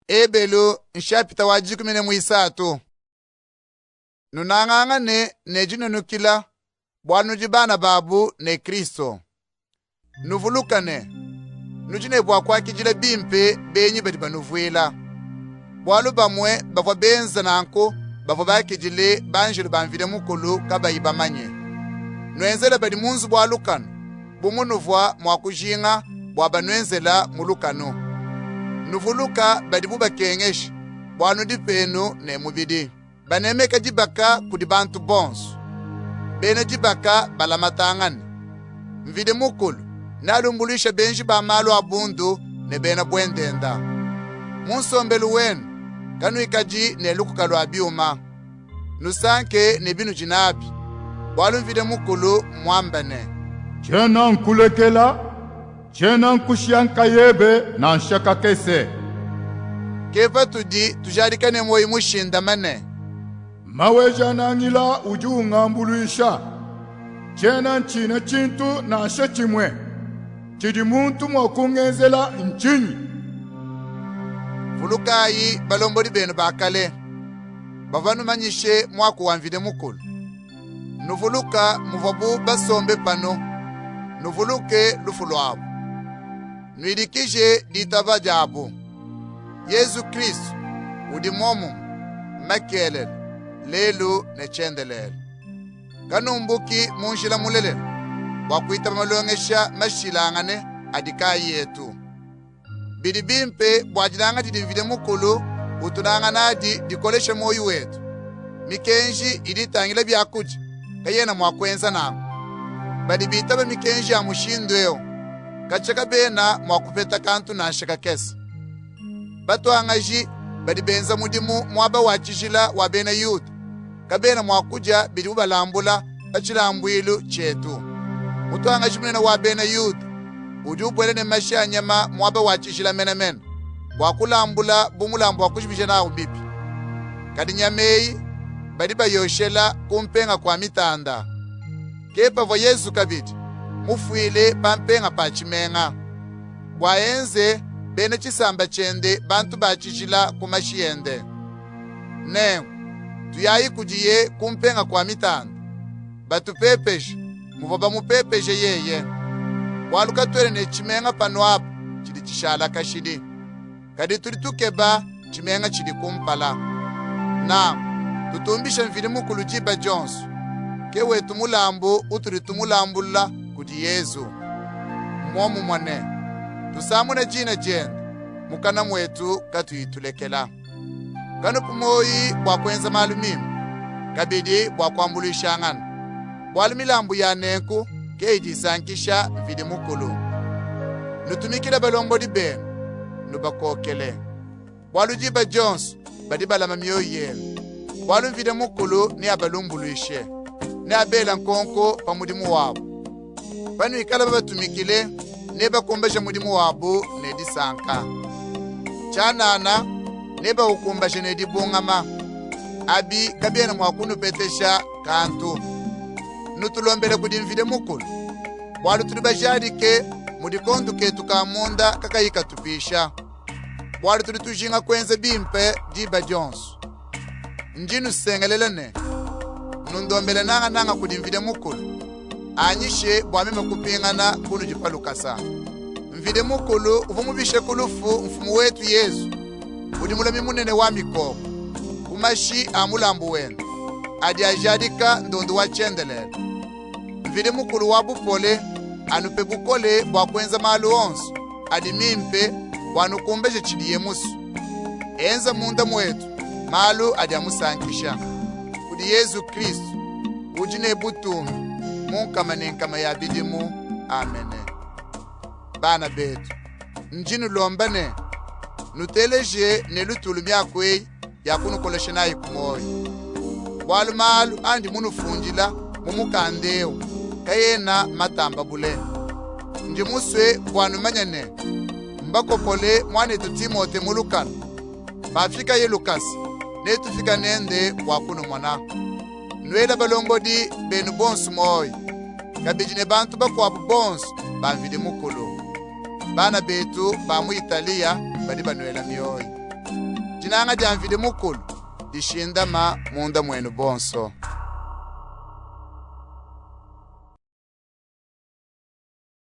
Ebelu nshapita wajikumine muisatu. Nunangangane nejino nukila bwanujibana babu ne Kristo. Nuvulukane nujine bwa kwa kijile bimpe benyi badi banuvuela. Bwalu bamwe bava benza nanko bava bakijile banjilu banvide mukulu kabayi bamanye. Nwenzela badi munzu bwalukano bumunuvwa mwakujinga bwaba nwenzela mulukano. Nuvuluka badi buba kengeshi bwanu dipenu ne mubidi. Banemeka jibaka kudi bantu bonsu. Bene jibaka balamatangani. Mvide mukulu nalumbulisha benji ba malu abundu ne bena bwendenda. Munsombelu wenu kanu ikaji ne lukukalu abiuma. Nusanke ne binu jinabi. Bwalu mvide mukulu mwambane. Jena nkulekela, jena nkushianka yebe na nshaka kese. Kefa tudi tujarikane moyi mushinda mane. Mawe jana ngila ujunga mbuluisha. Jena nchine chintu na nshe chimwe. Chidi muntu mwakungenzela nchinyi. Vulukayi balomboli benu bakale. Bavanu manyishe mwaku wanvide mukulu. Nuvuluka muvabu basombe pano. Nuvuluke lufulwabu. Nwidikije ditava jabu. Yesu Kristu udimomu makelele lelu ne chendelele. Kanumbuki munshila mulele wakuita malongesha mashilangane adikayi yetu. Bidibimpe bwajilanga didivide mukulu utunanga nadi dikoleshe moyu wetu. Mikenji iditangile byakuja kayena mwakwenza nangu. Badibitaba mikenji ya mushindweo kachaka bena mwakupeta kantu na nshaka kesa. Batu angaji badibenza mudimu mwaba wachijila wa bena yuda. Kabena mwakuja bidibu balambula bachilambuilu chetu. Mutu angaji munena wa bena yuda. Ujubwele ne masha nyama mwaba wachijila mena. Wakulambula bumulambu wakujibije na ubibi. Kadi nyameyi badiba yoshela kumpenga kwa mitanda. Kepa vo Yesu kabidi mufuile pampenga pachimenga. Bwaenze bene chisamba chende bantu bachijila kumashiende. Ne tuyayi kujiye kumpenga kwa mitanda. Batu pepeje muvoba mupepeje yeye. Waluka twele ne chimenga pano hapo chidi chishala kashidi. Kadi tulitukeba chimenga chidi kumpala. Na tutumbisha mvili mukulu jiba Jonsu. Kewe tumulambu uturi tumulambula kudi Yesu. Mwomu mwane. Tusamune jina jenda. Mukana mwetu katuyitulekela. Kanu pumoyi bwakwenza malumimu. Kabidi bwakwambulisha ngana. Bwalumilambu ya nenku keiji sankisha mvidi mukulu. Nutumikila balombo di benu. Nubakokele. Bwalu jiba Jonsu badibala mamio yelu. Bwalu mvidi mukulu ni abalumbuluishe. Ne abela nkonko pa mudimu wabo. Panu ikala babatumikile neba kumbasha mudimu wabo ne disanka. Chanana neba ukumbasha ne dibungama. Abi kabiena mwakunu petesha kantu. Nutulombele kudimvide mukulu. Bwalu tulibajadike mudikontu ketu kamunda kakayika tupisha. Bwalu tulitujinga kwenze bimpe jiba Jonsu. Njinu sengelelene. Nundombele nanga kudimvide mukulu. Anyishe bwameme kupingana kunu jipalukasa. Mvide mukulu uvumubishe kulufu mfumu wetu Yesu. Udimulami munene wa mikoko. Kumashi amulambu wenu. Adi ajadika ndondu wa chendelele. Mvide mukulu wa bupole. Anupe bukole bwakwenza malu onsu. Adi mimpe wanukumbeje chidiye musu. Enza munda mwetu. Malu adi amusankisha. Kudi Yesu Kristu ujine butumi munkama nenkama ya bidimu. Amene. Bana betu njinu lombane nuteleje nelutulu myakwe yakunu koleshena ikumoyi. Bwalu malu andi munufunjila mumukandeo kayena matamba bule. Njimuswe bwanu manyane mbakopole mwanetu Timote mulukano. Bafika ye Lukasi netufika nende wakunu mwana. Nwela balombodi benu bonsu moyi. Kabijine bantu bakwabu bonsu banvide mukulu. Bana betu bamu Italia badi banwela mioyi. Jinanga jamvide mukulu, dishindama munda mwenu bonso.